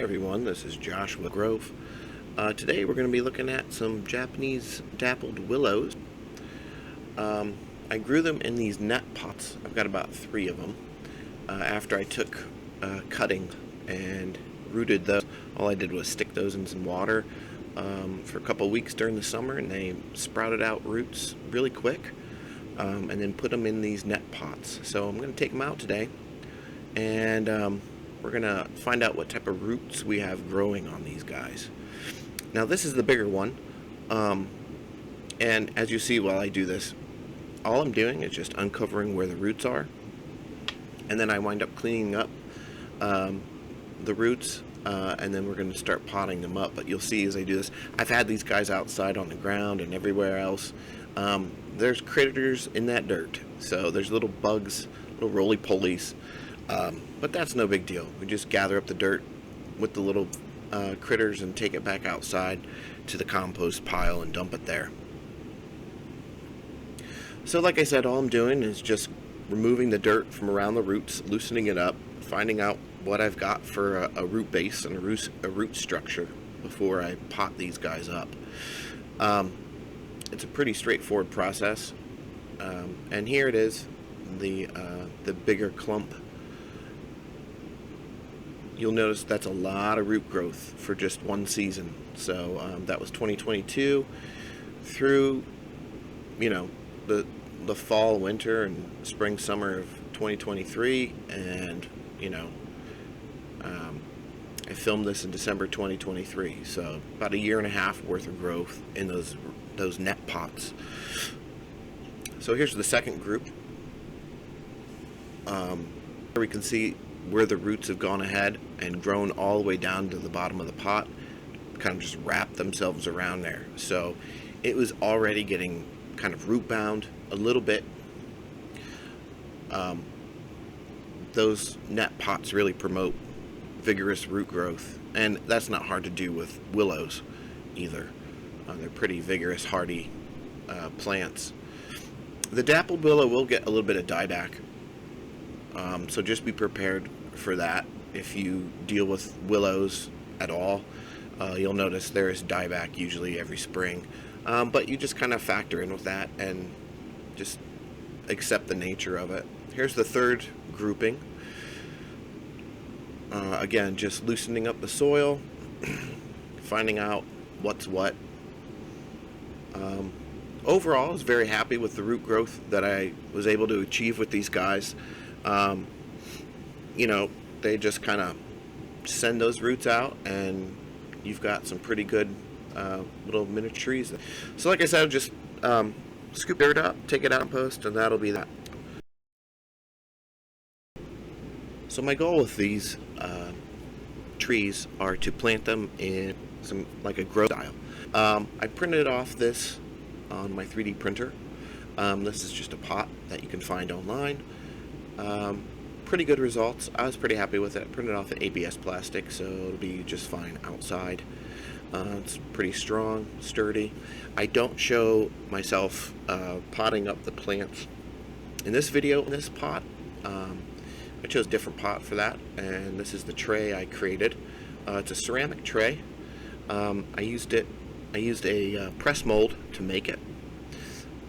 everyone, this is Joshua Grove. Today we're going to be looking at some Japanese dappled willows. I grew them in these net pots. I've got about 3 of them. After I took cutting and rooted those, all I did was stick those in some water for a couple weeks during the summer, and they sprouted out roots really quick, and then put them in these net pots. So I'm going to take them out today, and we're going to find out what type of roots we have growing on these guys. Now this is the bigger one, and as you see while I do this, all I'm doing is just uncovering where the roots are, and then I wind up cleaning up the roots, and then we're going to start potting them up. But you'll see as I do this, I've had these guys outside on the ground and everywhere else. There's critters in that dirt, so there's little bugs, little roly-polies. But that's no big deal. We just gather up the dirt with the little critters and take it back outside to the compost pile and dump it there. So like I said, all I'm doing is just removing the dirt from around the roots, loosening it up, finding out what I've got for a root base and a root structure before I pot these guys up. It's a pretty straightforward process, and here it is, the bigger clump. You'll notice that's a lot of root growth for just one season. So that was 2022 through, the fall, winter, and spring, summer of 2023, and I filmed this in December 2023. So about a year and a half worth of growth in those net pots. So here's the second group. We can see where the roots have gone ahead and grown all the way down to the bottom of the pot, kind of just wrapped themselves around there. So it was already getting kind of root bound a little bit. Those net pots really promote vigorous root growth, and that's not hard to do with willows either. They're pretty vigorous, hardy plants. The dappled willow will get a little bit of dieback. So just be prepared for that. If you deal with willows at all, you'll notice there is dieback usually every spring. But you just kind of factor in with that and just accept the nature of it. Here's the third grouping. Again, just loosening up the soil, finding out what's what. Overall, I was very happy with the root growth that I was able to achieve with these guys. They just kind of send those roots out, and you've got some pretty good little mini trees. So like I said, just scoop dirt up, take it out and post, and that'll be that. So my goal with these trees are to plant them in some like a grow style. I printed off this on my 3D printer. This is just a pot that you can find online. Pretty good results. I was pretty happy with it. I printed off an ABS plastic, so it'll be just fine outside. It's pretty strong, sturdy. I don't show myself potting up the plants in this video in this pot. I chose a different pot for that, and this is the tray I created. It's a ceramic tray. I used a press mold to make it,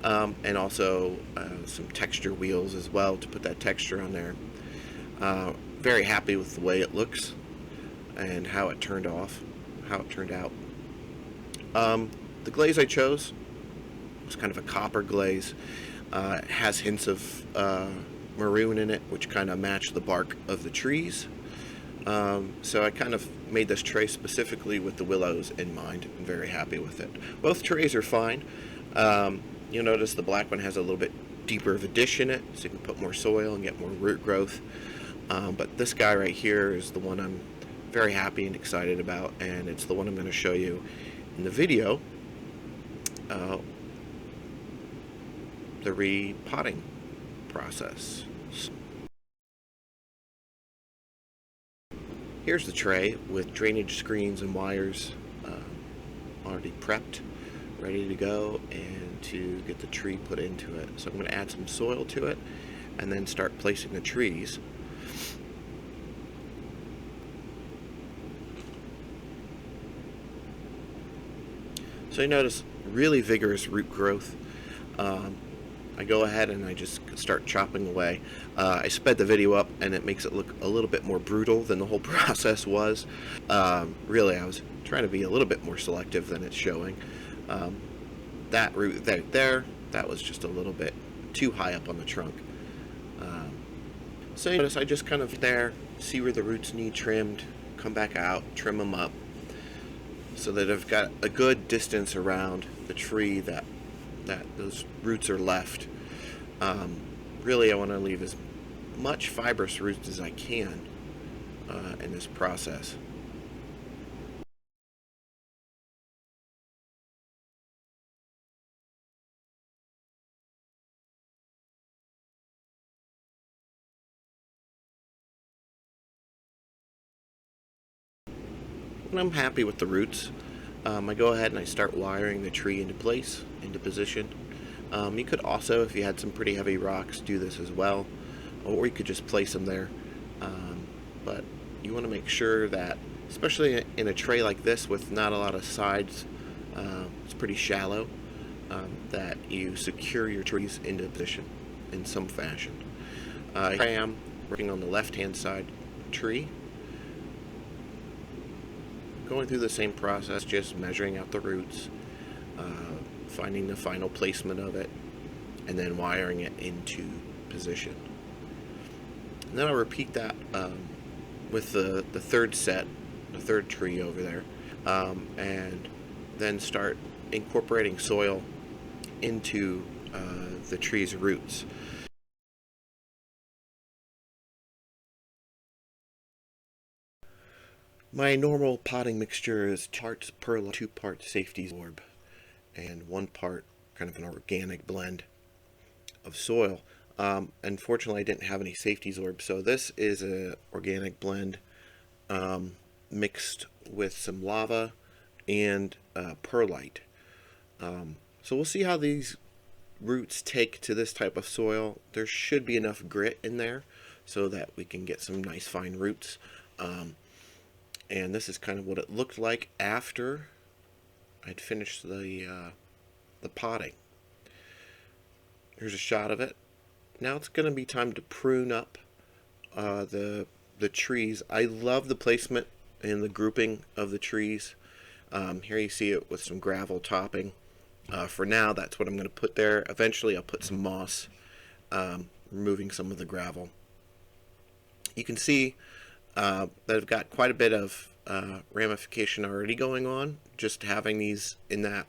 and also some texture wheels as well to put that texture on there. Very happy with the way it looks and how it turned out. The glaze I chose was kind of a copper glaze. It has hints of maroon in it, which kind of match the bark of the trees. So I kind of made this tray specifically with the willows in mind. I'm very happy with it. Both trays are fine. You'll notice the black one has a little bit deeper of a dish in it, so you can put more soil and get more root growth. But this guy right here is the one I'm very happy and excited about, and it's the one I'm going to show you in the video, the repotting process. Here's the tray with drainage screens and wires already prepped, ready to go, and to get the tree put into it. So I'm going to add some soil to it and then start placing the trees. So you notice really vigorous root growth. I go ahead and I just start chopping away. I sped the video up and it makes it look a little bit more brutal than the whole process was. Really, I was trying to be a little bit more selective than it's showing. That root there, that was just a little bit too high up on the trunk. So you notice I just kind of there, see where the roots need trimmed, come back out, trim them up, so that I've got a good distance around the tree that those roots are left. Really, I want to leave as much fibrous roots as I can in this process. When I'm happy with the roots, I go ahead and I start wiring the tree into place, into position. You could also, if you had some pretty heavy rocks, do this as well, or you could just place them there. But you want to make sure that, especially in a tray like this with not a lot of sides, it's pretty shallow, that you secure your trees into position in some fashion. Here I am working on the left-hand side tree, going through the same process, just measuring out the roots, finding the final placement of it, and then wiring it into position. And then I'll repeat that with the third set, the third tree over there, and then start incorporating soil into the tree's roots. My normal potting mixture is 2 parts perlite, 2 parts safety orb, and 1 part kind of an organic blend of soil. Unfortunately, I didn't have any safety orb, so this is an organic blend mixed with some lava and perlite. So we'll see how these roots take to this type of soil. There should be enough grit in there so that we can get some nice fine roots. And this is kind of what it looked like after I'd finished the potting. Here's a shot of it. Now it's going to be time to prune up the trees. I love the placement and the grouping of the trees. Here you see it with some gravel topping. For now, that's what I'm going to put there. Eventually, I'll put some moss, removing some of the gravel. You can see that I've got quite a bit of ramification already going on. Just having these in that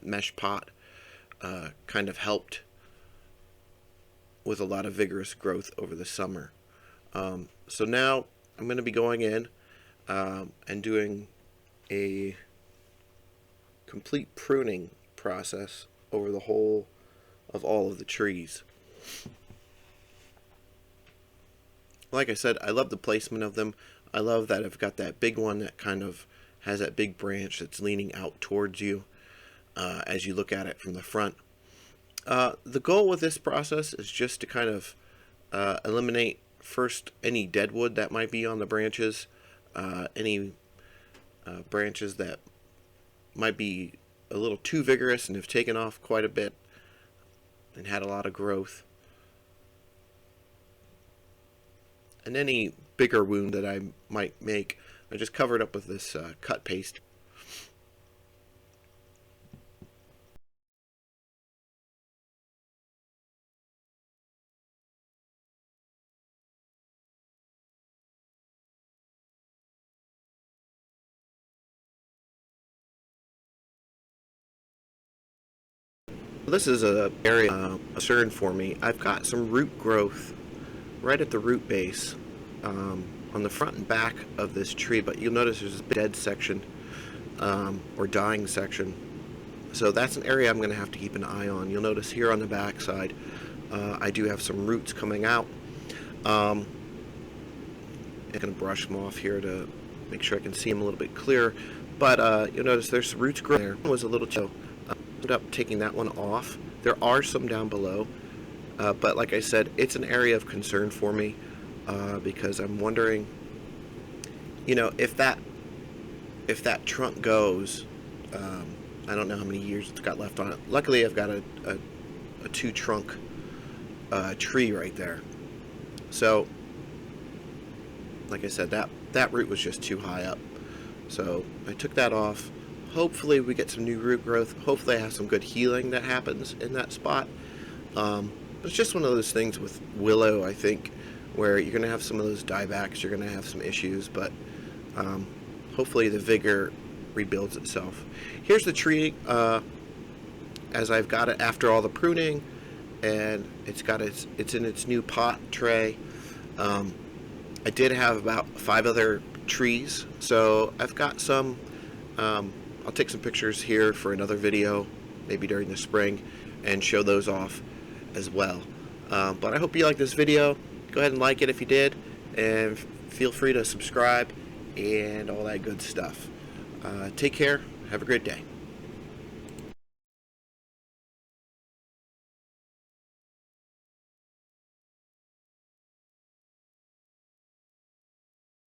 mesh pot kind of helped with a lot of vigorous growth over the summer. So now I'm going to be going in and doing a complete pruning process over the whole of all of the trees. Like I said, I love the placement of them. I love that I've got that big one that kind of has that big branch that's leaning out towards you as you look at it from the front. The goal with this process is just to kind of eliminate first any dead wood that might be on the branches, any branches that might be a little too vigorous and have taken off quite a bit and had a lot of growth. And any bigger wound that I might make, I just covered up with this cut paste. This is a area of concern for me. I've got some root growth right at the root base on the front and back of this tree, but you'll notice there's this dead section or dying section. So that's an area I'm going to have to keep an eye on. You'll notice here on the back side I do have some roots coming out. I'm going to brush them off here to make sure I can see them a little bit clearer. But you'll notice there's some roots growing there. It was a little too. Ended up taking that one off. There are some down below, but like I said, it's an area of concern for me because I'm wondering, you know, if that trunk goes, I don't know how many years it's got left on it. Luckily, I've got a 2-trunk tree right there. So, like I said, that root was just too high up. So I took that off. Hopefully we get some new root growth. Hopefully I have some good healing that happens in that spot. But it's just one of those things with willow, I think, where you're going to have some of those diebacks. You're going to have some issues, but hopefully the vigor rebuilds itself. Here's the tree as I've got it after all the pruning, and it's in its new pot tray. I did have about 5 other trees, so I've got some. I'll take some pictures here for another video, maybe during the spring, and show those off as well. But I hope you liked this video. Go ahead and like it if you did, and feel free to subscribe and all that good stuff. Take care. Have a great day.